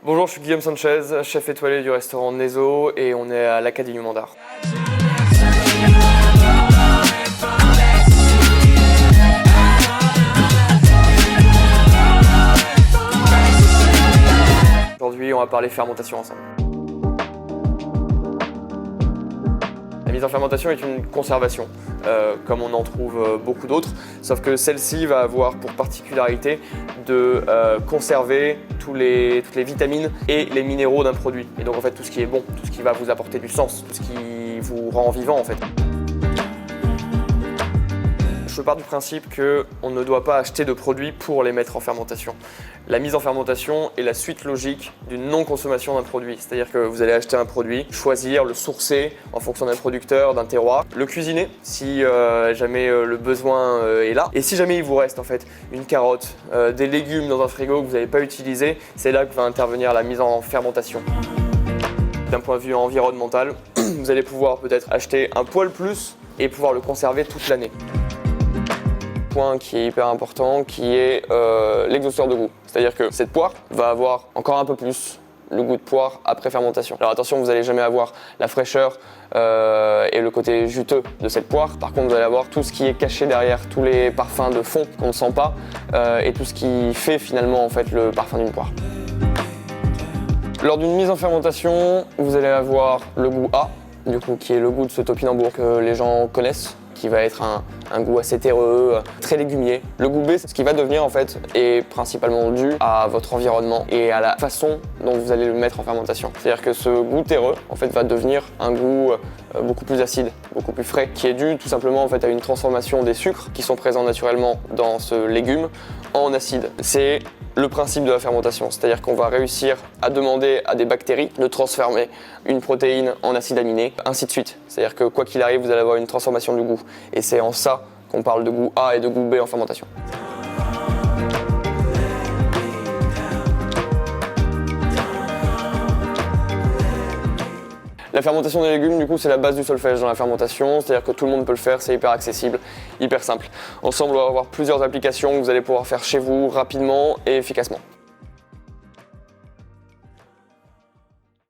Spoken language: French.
Bonjour, je suis Guillaume Sanchez, chef étoilé du restaurant Nezo et on est à l'Académie Mandar. Aujourd'hui, on va parler fermentation ensemble. La mise en fermentation est une conservation, comme on en trouve beaucoup d'autres, sauf que celle-ci va avoir pour particularité de conserver toutes les vitamines et les minéraux d'un produit. Et donc en fait tout ce qui est bon, tout ce qui va vous apporter du sens, tout ce qui vous rend vivant en fait. Je pars du principe qu'on ne doit pas acheter de produits pour les mettre en fermentation. La mise en fermentation est la suite logique d'une non-consommation d'un produit. C'est-à-dire que vous allez acheter un produit, choisir, le sourcer en fonction d'un producteur, d'un terroir, le cuisiner si jamais le besoin est là. Et si jamais il vous reste en fait une carotte, des légumes dans un frigo que vous n'avez pas utilisé, c'est là que va intervenir la mise en fermentation. D'un point de vue environnemental, vous allez pouvoir peut-être acheter un poil plus et pouvoir le conserver toute l'année. Point qui est hyper important, qui est l'exhausteur de goût. C'est-à-dire que cette poire va avoir encore un peu plus le goût de poire après fermentation. Alors attention, vous n'allez jamais avoir la fraîcheur et le côté juteux de cette poire. Par contre, vous allez avoir tout ce qui est caché derrière, tous les parfums de fond qu'on ne sent pas et tout ce qui fait finalement en fait le parfum d'une poire. Lors d'une mise en fermentation, vous allez avoir le goût A, du coup, qui est le goût de ce topinambour que les gens connaissent, qui va être un goût assez terreux, très légumier. Le goût B, ce qui va devenir en fait, est principalement dû à votre environnement et à la façon dont vous allez le mettre en fermentation. C'est-à-dire que ce goût terreux en fait, va devenir un goût beaucoup plus acide, beaucoup plus frais, qui est dû tout simplement en fait, à une transformation des sucres qui sont présents naturellement dans ce légume en acide. C'est le principe de la fermentation, c'est-à-dire qu'on va réussir à demander à des bactéries de transformer une protéine en acide aminé, ainsi de suite. C'est-à-dire que quoi qu'il arrive, vous allez avoir une transformation du goût. Et c'est en ça qu'on parle de goût A et de goût B en fermentation. La fermentation des légumes, du coup, c'est la base du solfège dans la fermentation, c'est-à-dire que tout le monde peut le faire, c'est hyper accessible, hyper simple. Ensemble, on va avoir plusieurs applications que vous allez pouvoir faire chez vous rapidement et efficacement.